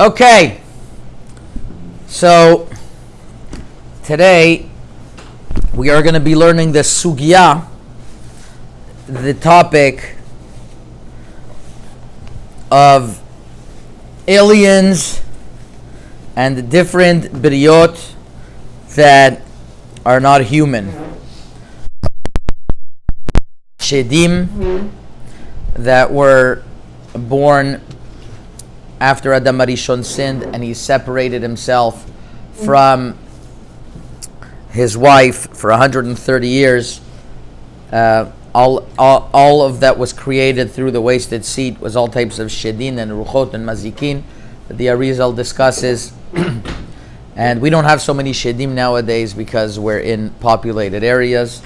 Okay, so today we are going to be learning the sugya, the topic of aliens and the different b'riyot that are not human. Shedim that were born after Adam Arishon sinned and he separated himself from his wife for 130 years. All of that was created through the wasted seed was all types of shedin and ruchot and mazikin that the Arizal discusses. And we don't have so many shedim nowadays because we're in populated areas.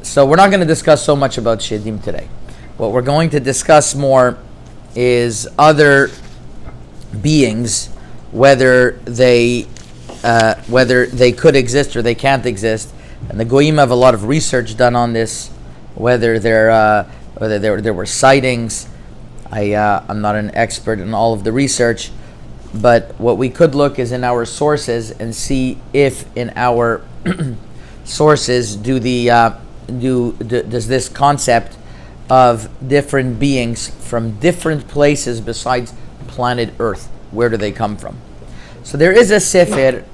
So we're not going to discuss so much about shedim today. What we're going to discuss more is other beings, whether they could exist or they can't exist. And the Goyim have a lot of research done on this. Whether there were sightings, I'm not an expert in all of the research, but what we could look is in our sources and see if in our sources does this concept of different beings from different places besides planet Earth, where do they come from? So there is a sefer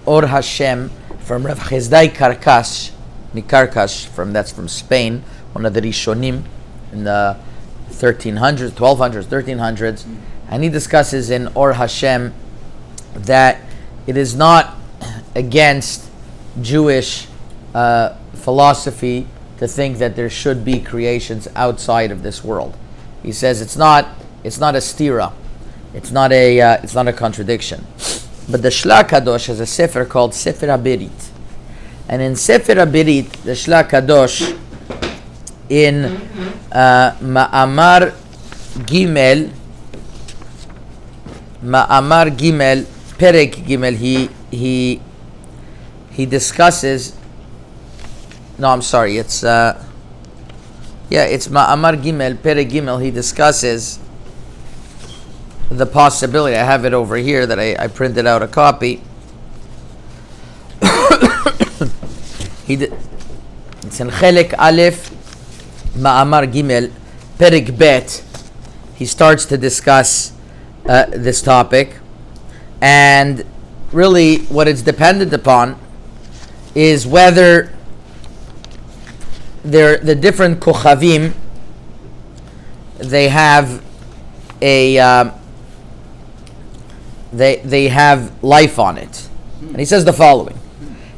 Or Hashem from Rav Chezdai Karkash. That's from Spain, one of the Rishonim in the 1300s, 1200s, 1300s, and he discusses in Or Hashem that it is not against Jewish philosophy to think that there should be creations outside of this world. He says it's not a stira, it's not a contradiction. But the Shla Kadosh has a sefer called Sefer HaBerit. And in Sefer HaBerit, the Shla Kadosh, in Ma'amar Gimel, Perek Gimel, he discusses. No, I'm sorry. It's Ma'amar Gimel, Perek Gimel. He discusses the possibility. I have it over here that I printed out a copy. It's in Chelek Aleph, Ma'amar Gimel, Perek Bet. He starts to discuss this topic, and really what it's dependent upon is whether the different kochavim, they have they have life on it. And he says the following: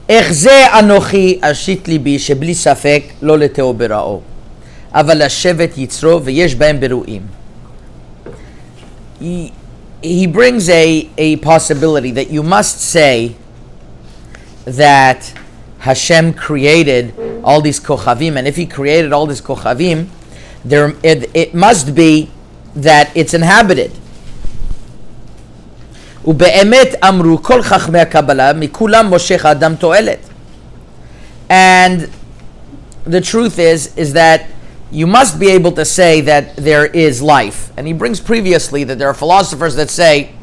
Echze anochi ashit libi shebli safek lo leteo berao, aval hashevet yitzro v'yesh b'hem beruim. He brings a possibility that you must say that Hashem created all these kochavim, and if He created all these kochavim, it must be that it's inhabited. ובאמת אמרו כל חכמי הקבלה מכולם מושך האדם תועלת. And the truth is that you must be able to say that there is life. And he brings previously that there are philosophers that say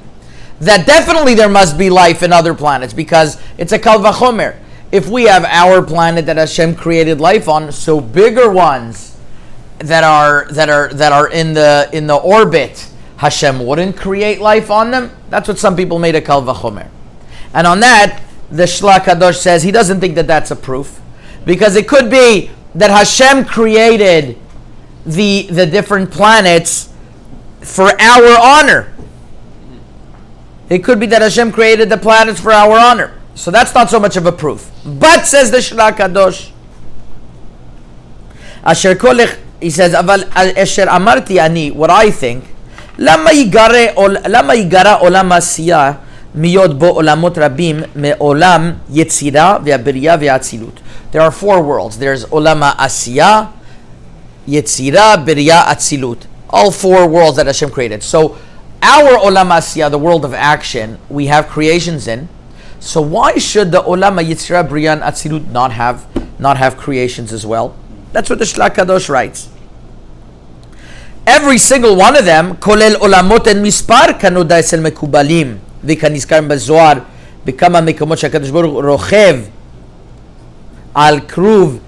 that definitely there must be life in other planets because it's a kal vachomer. If we have our planet that Hashem created life on, so bigger ones that are in the orbit, Hashem wouldn't create life on them. That's what some people made a kal vachomer. And on that, the Shla Kadosh says he doesn't think that that's a proof, because it could be that Hashem created the different planets for our honor. It could be that Hashem created the planets for our honor. So that's not so much of a proof. But, says the Shla Kadosh, he says, Aval asher amarti ani, what I think, למה ייגרע עולם העשייה מיות בו עולמות רבים מעולם יצירה והבריאה והאצילות. There are four worlds. There's עולם העשייה, יצירה, בריאה, אצילות. All four worlds that Hashem created. So our עולם העשייה, the world of action, we have creations in. So why should the עולם היצירה, בריאה, and אצילות not have creations as well? That's what the Shla Kadosh writes. every single one of them, כולל עולמות אין מספר, כנודע אצל מקובלים, וכנזכר בזוהר, בכמה מקומות שהקדוש ברוך הוא רוכב על כרוב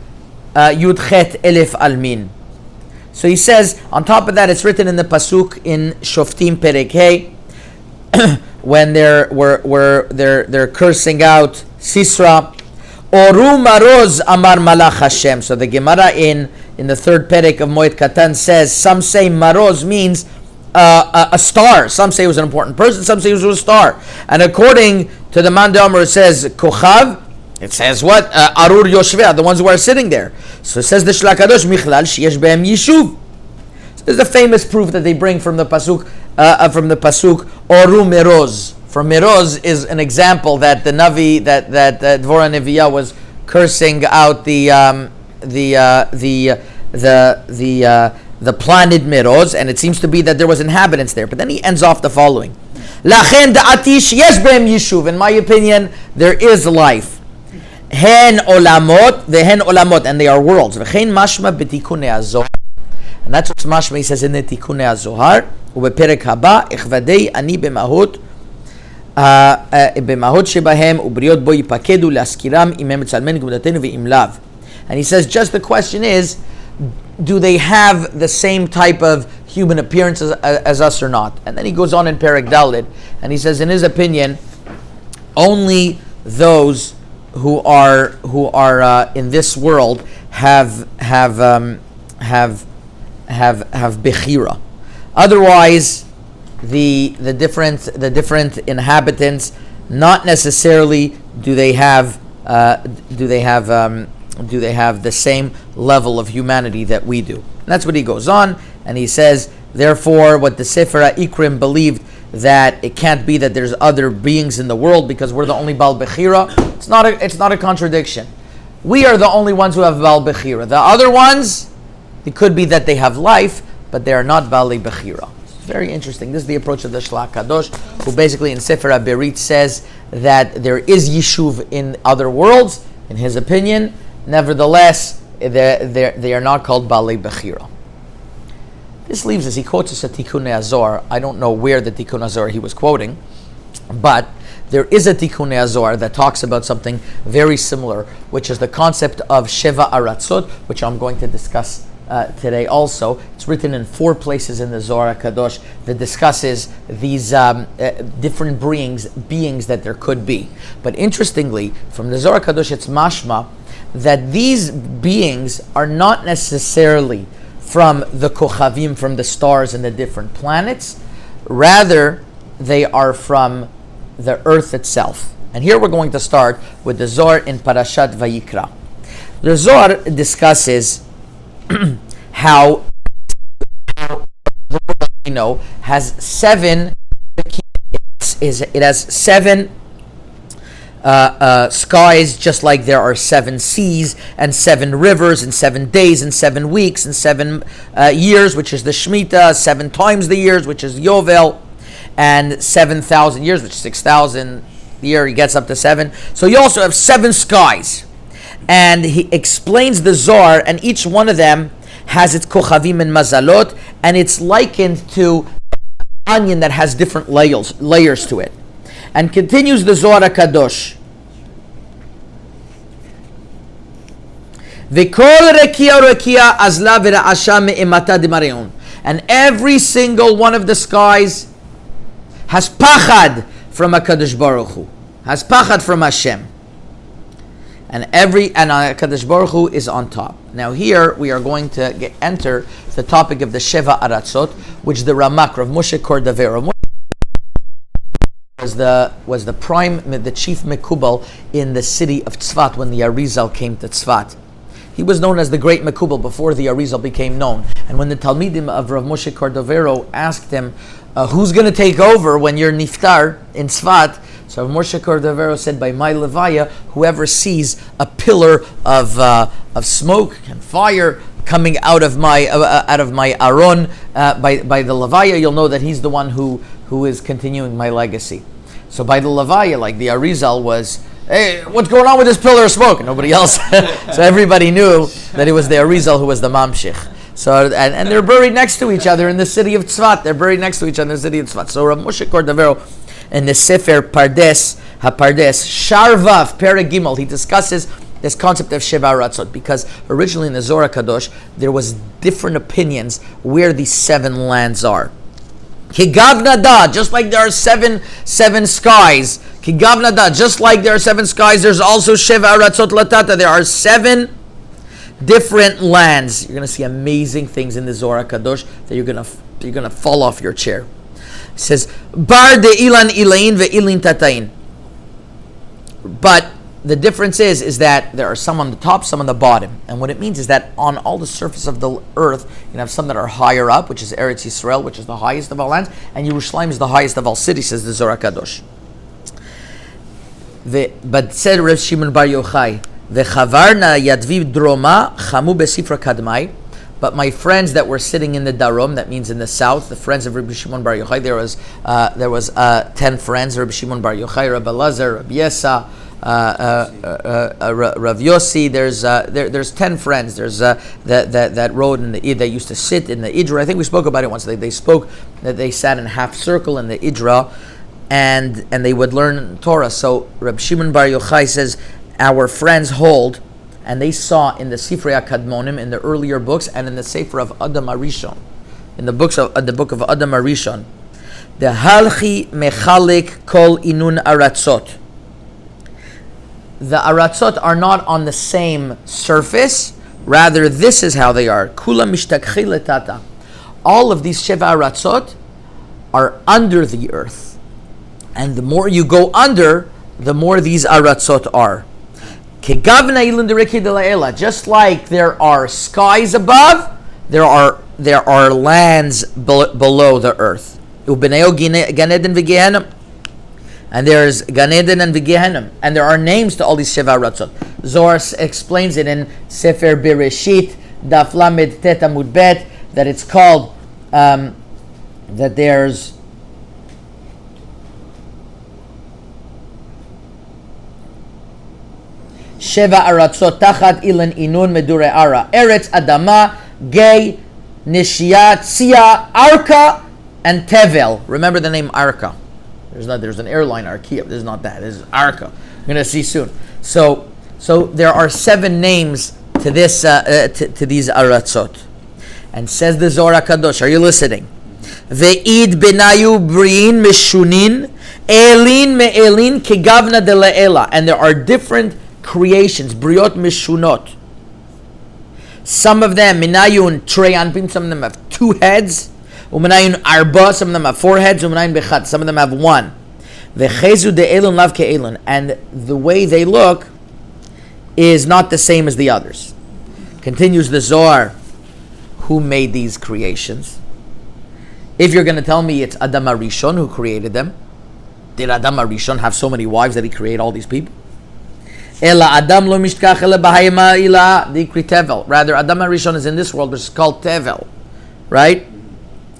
י"ח אלף עלמין. So he says, on top of that, it's written in the pasuk in Shoftim Perek Hey, when they're cursing out Sisra, Oru Maroz Amar Malach Hashem. So the Gemara in the third Perek of Moed Katan says, some say Maroz means a star. Some say it was an important person. Some say it was a star. And according to the Man De'omer, it says Kochav. It says what? Arur Yoshveh, the ones who are sitting there. So it says the Shla Kadosh Michlal Sheyesh Behem Yishuv. So there's a famous proof that they bring from the pasuk Oru Meroz. For Meroz is an example that the Navi that Dvorah Neviah was cursing out the planet Meroz, and it seems to be that there was inhabitants there. But then he ends off the following: Lachen da'ati sheyesh behem yishuv. In my opinion, there is life. Hen olamot, vehen olamot, and they are worlds. V'chein mashma b'tikunei hazohar, and that's what mashma he says in the tikunei hazohar. Ubeperek haba echvadei ani b'mahut shebahem ubriot bo yipakedu laskiram imem tzalmen gumudatenu ve'im lav. And he says, just the question is, do they have the same type of human appearance as us or not? And then he goes on in Perek Dalet, and he says, in his opinion, only those who are in this world have bechira. Otherwise, the different inhabitants, not necessarily do they have the same level of humanity that we do. And that's what he goes on, and he says, therefore, what the Sefer HaIkrim believed, that it can't be that there's other beings in the world because we're the only Baal Bechira. It's not a contradiction. We are the only ones who have Baal Bechira. The other ones, it could be that they have life, but they are not Baal Bechira. It's very interesting. This is the approach of the Shla Kadosh, who basically in Sefer HaBerit says that there is Yishuv in other worlds, in his opinion. Nevertheless, they are not called Baal Bechira. This leaves us, he quotes us a Tikunei Hazohar. I don't know where the Tikunei Hazohar he was quoting, but there is a Tikunei Hazohar that talks about something very similar, which is the concept of Sheva Aratzot, which I'm going to discuss today also. It's written in 4 places in the Zohar HaKadosh that discusses these different beings that there could be. But interestingly, from the Zohar HaKadosh, it's mashma that these beings are not necessarily from the Kochavim, from the stars and the different planets. Rather, they are from the earth itself. And here we're going to start with the Zohar in Parashat Vayikra. The Zohar discusses how has 7 it has 7 skies, just like there are 7 seas and 7 rivers and 7 days and 7 weeks and 7 years, which is the Shemitah, 7 times the years, which is Yovel, and 7,000 years, which is 6,000 year. He gets up to 7. So you also have 7 skies, and he explains the Zohar, and each one of them has its Kochavim and Mazalot, and it's likened to an onion that has different layers to it. And continues the Zohar HaKadosh. And every single one of the skies has pachad from HaKadosh Baruch Hu, has pachad from Hashem. And HaKadosh Baruch Hu is on top. Now here we are going to enter the topic of the Sheva Aratzot, which the Ramak, Rav Moshe Cordovero, was the chief Mekubal in the city of Tzfat when the Arizal came to Tzfat. He was known as the great Mekubal before the Arizal became known. And when the Talmidim of Rav Moshe Cordovero asked him, who's going to take over when you're Niftar in Tzfat? So Rav Moshe Cordovero said, by my Levaya, whoever sees a pillar of smoke and fire coming out of my Aron by the Levaya, you'll know that he's the one who is continuing my legacy. So by the Levaya, like the Arizal was, hey, what's going on with this pillar of smoke? And nobody else. So everybody knew that it was the Arizal who was the Mamshich. So and they're buried next to each other in the city of Tzfat. They're buried next to each other in the city of Tzfat. So Rav Moshe Cordovero in the Sefer Pardes HaPardes Sharvav Perek Gimel, he discusses this concept of Sheva Aratzot, because originally in the Zohar Kadosh there was different opinions where these 7 lands are. Kigavna da, just like there are seven skies. Kigavna da, just like there are 7 skies, there's also Sheva Aratzot Latata. There are 7 different lands. You're going to see amazing things in the Zohar Kadosh that you're going to fall off your chair. It says Bar de Ilan Ilain ve Ilin Tatain. But the difference is that there are some on the top, some on the bottom. And what it means is that on all the surface of the earth, you have some that are higher up, which is Eretz Yisrael, which is the highest of all lands, and Yerushalayim is the highest of all cities, says the Zohar Kadosh. But said Rav Shimon Bar Yochai, V'chavarna yadviv droma chamu besifra kadmai. But my friends that were sitting in the Darom, that means in the south, the friends of Rabbi Shimon Bar Yochai, there was 10 friends, Rabbi Shimon Bar Yochai, Rabbi Lazar, Rabbi Yesa, Rav Yossi. There's 10 friends. There's that rode in the they used to sit in the Idra. I think we spoke about it once. They spoke that they sat in a half circle in the Idra, and they would learn Torah. So Rabbi Shimon Bar Yochai says, our friends hold, and they saw in the Sifrei HaKadmonim, in the earlier books, and in the Sefer of Adam Arishon, in the book of Adam Arishon, the Halchi Mechalik Kol Inun Aratzot. The Aratzot are not on the same surface. Rather, this is how they are. Kula Mishtakchi Letata. All of these Sheva Aratzot are under the earth, and the more you go under, the more these Aratzot are. Just like there are skies above, there are lands below the earth. And there's Gan Eden and Gehenna, and there are names to all these Sheva Aratzot. Zohar explains it in Sefer Bereshit, Daf Lamed Tet Amud Bet, that it's called that there's Sheva Aratzot Tachat Ilan Inun Medure Ara, Eretz Adama, Gei, Nishia, Tzia, Arka, and Tevel. Remember the name Arka. There's an airline Arkia, but this is not that. This is Arka. We're going to see soon. So there are 7 names to this to these Aratzot. And says the Zohar Kadosh, are you listening? Ve'id benayu briin mishunin elin me'elin kegavna de le'ela. And there are different creations, briot mishunot. Some of them, minayun trei anpin, some of them have 2 heads. Umanayun arba, some of them have 4 heads. Umanayun bechat, some of them have 1. Vechezu de elun lav ke'elun, and the way they look is not the same as the others. Continues the Zohar. Who made these creations? If you're going to tell me it's Adam HaRishon who created them, did Adam HaRishon have so many wives that he created all these people? Ela Adam lo mishtkach ele b'hayma ila dikri tevel. Rather, Adam HaRishon is in this world, but it's called Tevel, right?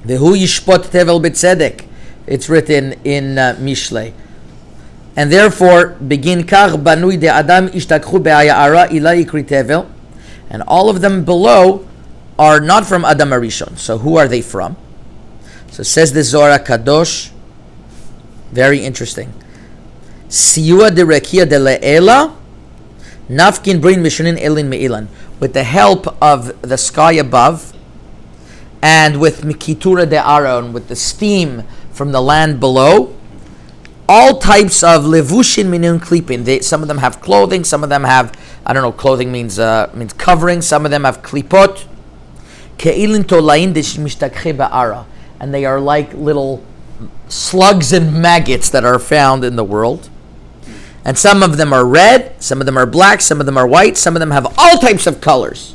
Vehu yishpot tevel b'tzedek. It's written in Mishlei. And therefore, begin kach banui de Adam ishtakchu be'ayara ila ikri tevel. And all of them below are not from Adam HaRishon. So who are they from? So says the Zohar Kadosh, very interesting. Siyua de rekia de le'ela, nafkin brin mishunin elin me'ilan. With the help of the sky above, and with mikitura de aron, with the steam from the land below, all types of levushin minun klipin. Some of them have clothing, some of them have, clothing means covering, some of them have klipot. Ke'ilin tolain de mishtakche ba'ara. And they are like little slugs and maggots that are found in the world. And some of them are red, some of them are black, some of them are white, some of them have all types of colors.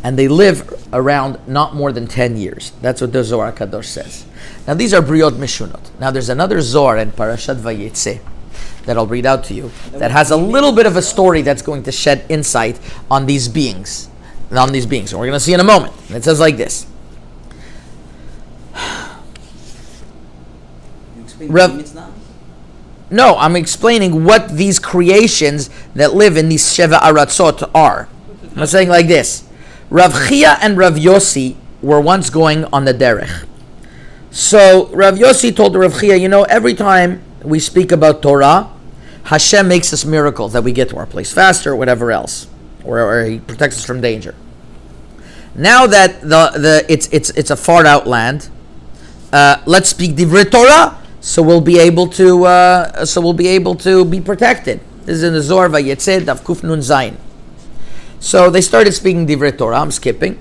And they live around not more than 10 years. That's what the Zohar Kadosh says. Now these are Briot Mishunot. Now there's another Zohar in Parashat Vayetze that I'll read out to you that has a little bit of a story that's going to shed insight on these beings. And we're going to see in a moment. And it says like this. No, I'm explaining what these creations that live in these Sheva Aratzot are. I'm saying like this. Rav Chia and Rav Yossi were once going on the derech. So Rav Yossi told Rav Chia, every time we speak about Torah, Hashem makes us miracles that we get to our place faster, or whatever else, or He protects us from danger. Now that it's a far out land, let's speak Divrei Torah, so we'll be able to be protected. This is in the Zohar Vayetzeh Daf Kuf Nun Zayin. So they started speaking Divrei Torah. I'm skipping,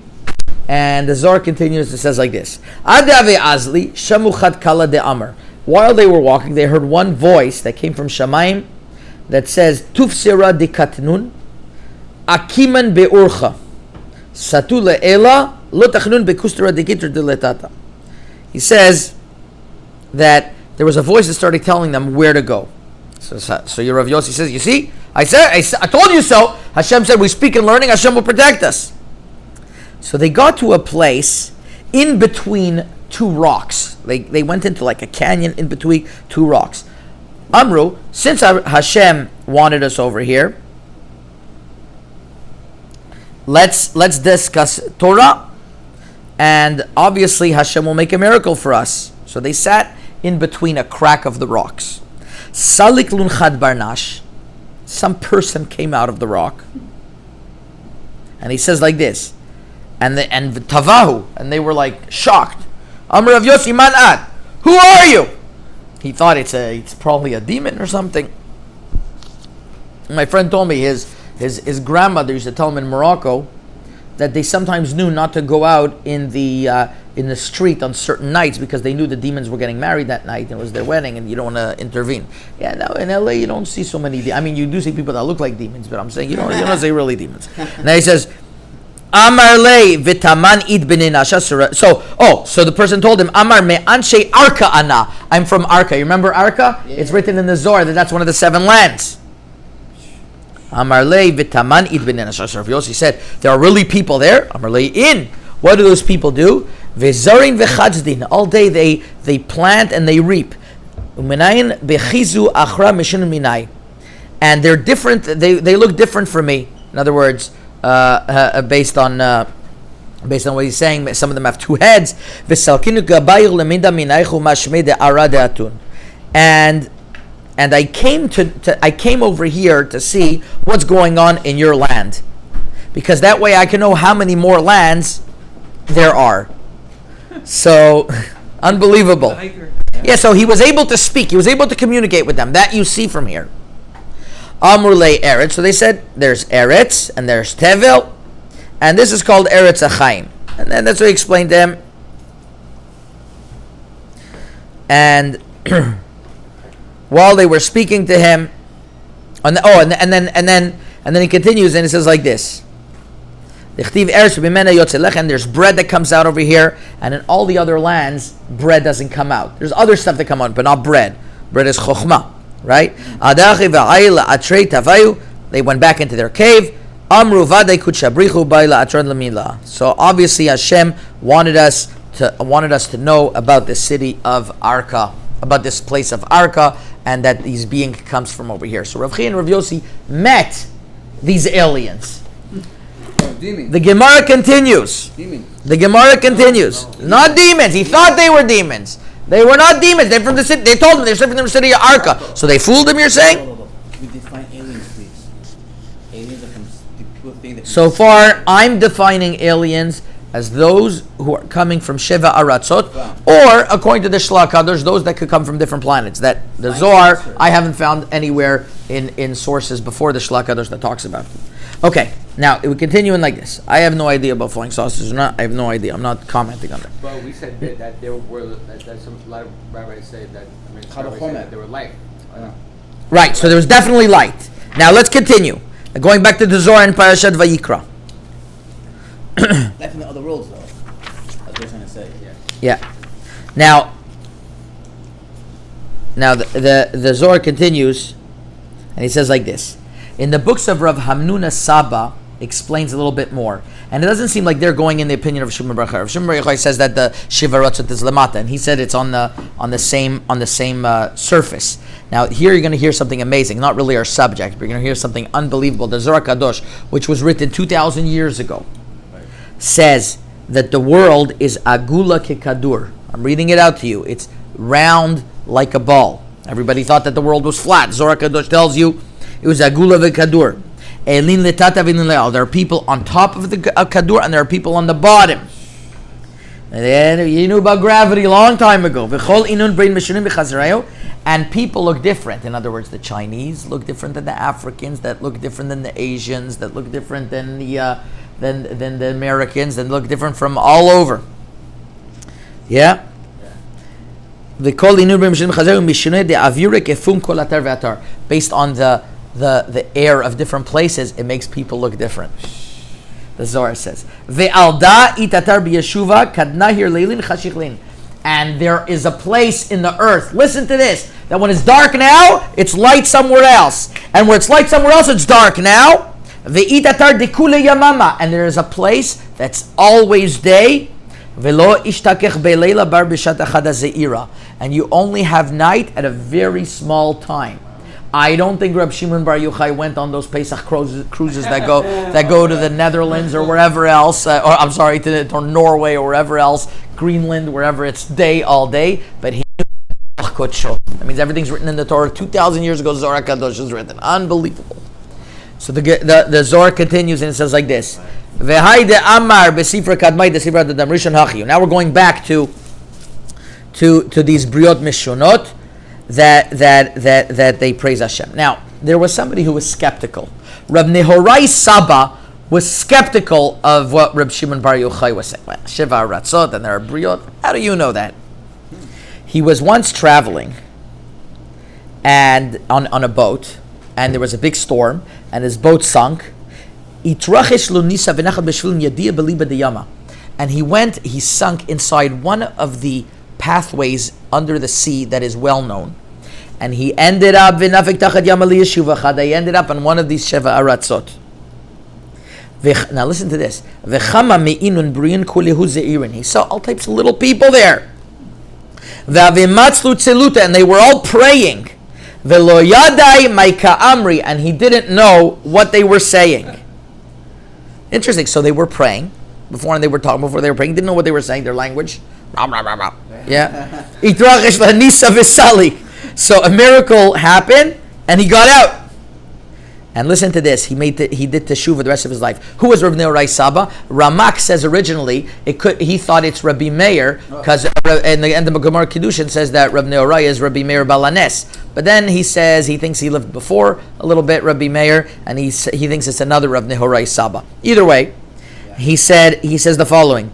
and the Zohar continues. It says like this: Adave Azli Shamuchat Kala de Amar. While they were walking, they heard one voice that came from Shamayim that says, Tufsira de Katnun, Akiman be'urcha, Satu le'ela, Lo tachnun be'kustra de kitr de letata. He says that there was a voice that started telling them where to go. So your Rav Yossi says, you see, I told you so. Hashem said, we speak and learning, Hashem will protect us. So they got to a place in between two rocks. They went into like a canyon in between two rocks. Amru, since Hashem wanted us over here, let's discuss Torah, and obviously Hashem will make a miracle for us. So they sat in between a crack of the rocks. Salik lunchad barnash, some person came out of the rock, and he says like this, and tavahu, and they were like shocked. Amr Rav Yossi man ad, who are you? He thought it's probably a demon or something. My friend told me his grandmother used to tell him in Morocco that they sometimes knew not to go out in the street on certain nights because they knew the demons were getting married that night and it was their wedding and you don't want to intervene. Yeah, no, in LA you don't see so many. I mean, you do see people that look like demons, but I'm saying you don't see really demons. Now he says, Amar le vitaman id benin ashasura. So the person told him, Amar me anshe Arka ana. I'm from Arka. You remember Arka? Yeah. It's written in the Zohar that that's one of the 7 lands. Amar le vitaman id benin ashasura. Yossi said, there are really people there. Amar le in. What do those people do? Vezarin vechadzdin. All day they plant and they reap. Umenayin bechizu achra mishin minai. And they're different. They look different from me. In other words, based on what he's saying, some of them have 2 heads. And I came over here to see what's going on in your land, because that way I can know how many more lands there are. So unbelievable. Yeah, so he was able to speak. He was able to communicate with them. That you see from here. Amrulei Eretz. So they said there's Eretz and there's Tevel, and this is called Eretz Achaim. And then that's what he explained to him. And while they were speaking to him, and then he continues and he says like this: and there's bread that comes out over here, and in all the other lands, bread doesn't come out. There's other stuff that come out, but not bread. Bread is chokhmah. Right? They went back into their cave. So obviously Hashem wanted us to know about the city of Arka, about this place of Arka, and that this being comes from over here. So Rav Chia and Rav Yossi met these aliens. The Gemara continues. The Gemara continues. Not demons. He thought they were demons. They were not demons. They're from the city. They told him they're from the city of Arka. So they fooled him, you're saying? We define aliens, please. Aliens are from people think that. So far, I'm defining aliens as those who are coming from Sheva Aratzot, or according to the Shlach, there's those that could come from different planets. That the Zohar, I haven't found anywhere in sources before the Shlach that talks about them. Okay, now it would continue in like this. I have no idea about flying saucers or not. I have no idea. I'm not commenting on that. Well, we said that there were that a lot of rabbis say that. That there were light. Right. So there was definitely light. Now let's continue. Going back to the Zohar and Parashat Vayikra. Life in the other worlds, though. That's what I'm trying to say. Yeah. Now the Zohar continues, and he says like this. In the books of Rav Hamnuna Saba explains a little bit more, and it doesn't seem like they're going in the opinion of Shimon Bar Yochai. Shimon Bar Yochai says that the Shiva Ratzot is Lamata, and he said it's on the same surface. Now here you're going to hear something amazing, not really our subject, but you're going to hear something unbelievable. The Zohar Kadosh, which was written 2,000 years ago. says that the world is agula kekadur. I'm reading it out to you. It's round like a ball. Everybody thought that the world was flat. Zohar Kadosh tells you it was agula v'kadur. Elin letata v'elin le'al. There are people on top of the kadur and there are people on the bottom. And then you knew about gravity a long time ago. V'chol inun brein meshunim b'chazrayo. And people look different. In other words, the Chinese look different than the Africans, that look different than the Asians, that look different than the Americans, that look different from all over. Yeah. Based on the air of different places, it makes people look different. The Zohar says, and there is a place in the earth, listen to this, that when it's dark now, it's light somewhere else. And where it's light somewhere else, it's dark now. And there is a place that's always day. And you only have night at a very small time. I don't think Reb Shimon Bar Yochai went on those Pesach cruises that go to the Netherlands or wherever else, to Norway or wherever else, Greenland, wherever it's day all day. But he knew that means everything's written in the Torah. 2,000 years ago, Zohar Kadosh is written. Unbelievable. So the Zohar continues and it says like this. Now we're going back to these Briot Mishonot that they praise Hashem. Now, there was somebody who was skeptical. Rab Nehorai Saba was skeptical of what Reb Shimon Bar Yochai was saying. Well, Shiva Ratzot and there are Briot. How do you know that? He was once traveling and on a boat, and there was a big storm, and his boat sunk. And he sunk inside one of the pathways under the sea that is well known. And he ended up on one of these Sheva Aratzot. Now listen to this. He saw all types of little people there. And they were all praying. And he didn't know what they were saying. Interesting. So they were praying before they were praying. Didn't know what they were saying, their language. Yeah. So a miracle happened and he got out. And listen to this. He did teshuvah the rest of his life. Who was Rabbi Nehorai Saba? Ramak says originally he thought it's Rabbi Meir, because in the end of Gemara Kiddushin says that Rabbi Nehorai is Rabbi Meir Balanes. But then he says he thinks he lived before a little bit Rabbi Meir, and he thinks it's another Rabbi Nehorai Saba. Either way, he says the following.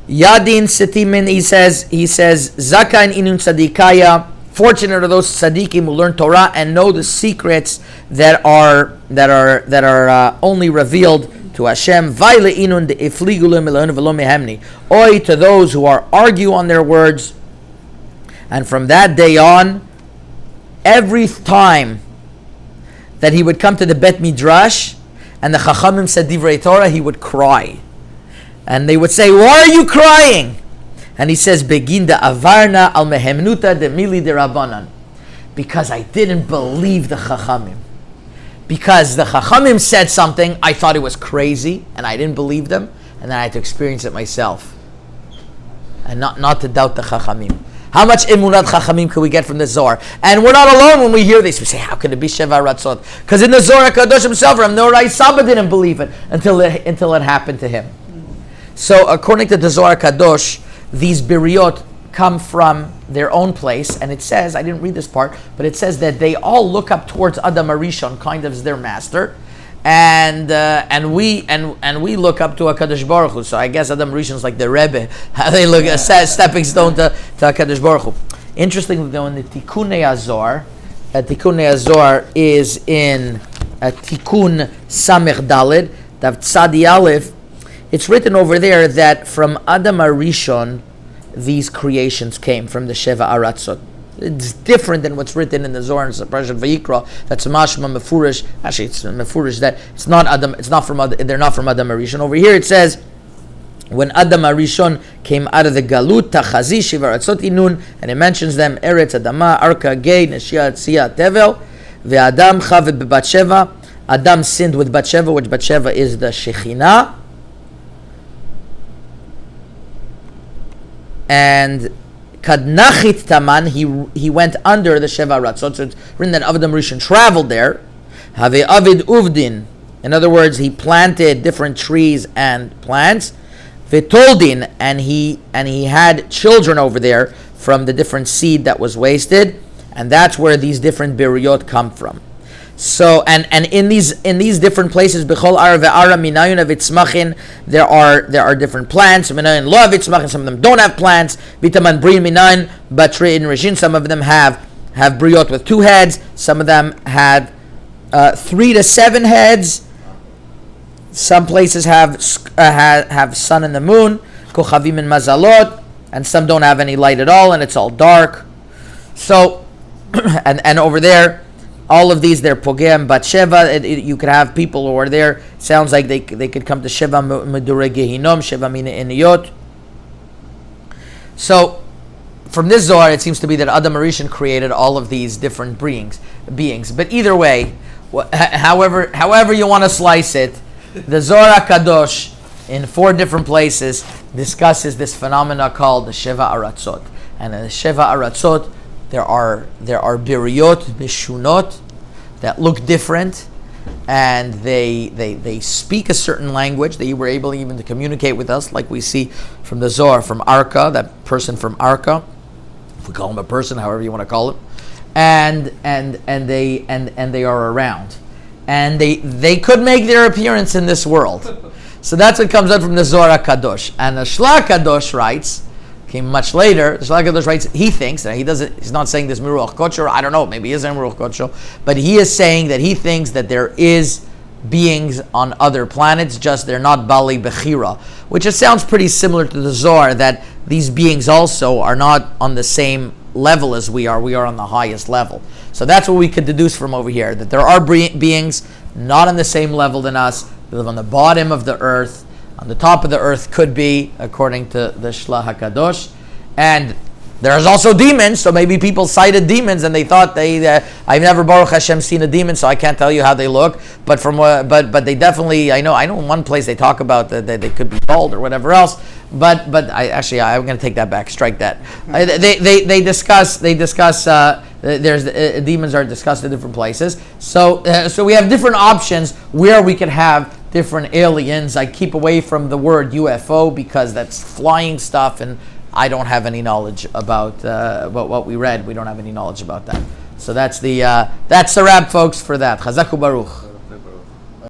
Yadin Setimin, he says Zakan Inun Sadikaya. Fortunate are those tzaddikim who learn Torah and know the secrets that are only revealed to Hashem. Oi to those who argue on their words. And from that day on, every time that he would come to the Bet Midrash and the Chachamim said Divrei Torah, he would cry. And they would say, "Why are you crying?" And he says, "Beginda avarna al mehemnuta de mili de rabbanan," because I didn't believe the Chachamim. Because the Chachamim said something, I thought it was crazy, and I didn't believe them, and then I had to experience it myself, and not to doubt the Chachamim. How much emunat Chachamim can we get from the Zohar? And we're not alone when we hear this. We say, "How can it be Sheva Ratzot?" Because in the Zohar Kadosh himself, Rabbi Nehorai Saba didn't believe it until it happened to him. So according to the Zohar Kadosh, these Biriot come from their own place, and it says, I didn't read this part, but it says that they all look up towards Adam Arishon, kind of as their master, and we look up to HaKadosh Baruch Hu. So I guess Adam Arishon is like the Rebbe, how they look a stepping stone to HaKadosh Baruch Hu. Interestingly, though, in the Tikunei Zohar is in Tikun Samech Daled, Dav Tzadi Aleph. It's written over there that from Adam Arishon, these creations came from the Sheva Aratzot. It's different than what's written in the Zohar and Parashat Vayikra. That's mashma mefurish. Actually, it's mefurish that it's not Adam. It's not from. They're not from Adam Arishon. Over here it says, when Adam Arishon came out of the Galut, Tachazi Sheva Aratzot Inun, and it mentions them: Eretz, Adama, Arka, Gei, Neshia, Tzia, Tevel, ve'Adam Chavet beBatsheva. Adam sinned with Batsheva, which Batsheva is the Shekhinah. and kadnachit taman, he went under the Sheva Aratzot. So it's written that Avdam Rishon traveled there. Have avid uvdin. In other words, he planted different trees and plants. Vitoldin, and he had children over there from the different seed that was wasted, and that's where these different biriot come from. So and in these different places, bechol ara ve'ara minayin avitzmachin, there are different plants. Minayin lo avitzmachin, some of them don't have plants. Vitaman bri minayin batri in regin, some of them have biriot with 2 heads. Some of them had 3 to 7 heads. Some places have sun and the moon, kochavim and mazalot, and some don't have any light at all, and it's all dark. So, and over there, all of these, they're pogem bat sheva. You could have people who are there. Sounds like they could come to sheva medure gehinom, sheva mina iniyot. So, from this Zohar, it seems to be that Adam Rishon created all of these different beings. But either way, however you want to slice it, the Zohar HaKadosh in 4 different places discusses this phenomena called the Sheva Aratzot. And in the Sheva Aratzot, there are biriyot, mishunot, that look different, and they speak a certain language. They were able even to communicate with us, like we see from the Zohar, from Arka, that person from Arka, if we call him a person, however you want to call him, and they are around. And they could make their appearance in this world. So that's what comes out from the Zohar HaKadosh. And the Shla HaKadosh writes, came much later, the Shla HaKadosh writes, he thinks, and he's not saying this Miruach Kocho, I don't know, maybe he is in Miruach Kocho, but he is saying that he thinks that there is beings on other planets, just they're not Bali Bechira, which it sounds pretty similar to the Zohar, that these beings also are not on the same level as we are on the highest level. So that's what we could deduce from over here, that there are beings not on the same level than us. They live on the bottom of the earth. On the top of the earth could be, according to the Shla HaKadosh. And there's also demons, so maybe people sighted demons and they thought I've never, Baruch Hashem, seen a demon, so I can't tell you how they look. But but they definitely, I know in one place they talk about that they could be bald or whatever else. But I'm going to take that back. Strike that. They discuss. There's demons are discussed in different places. So we have different options where we can have different aliens. I keep away from the word UFO because that's flying stuff, and I don't have any knowledge about what we read. We don't have any knowledge about that. So that's the wrap, folks, for that. Chazaku Baruch.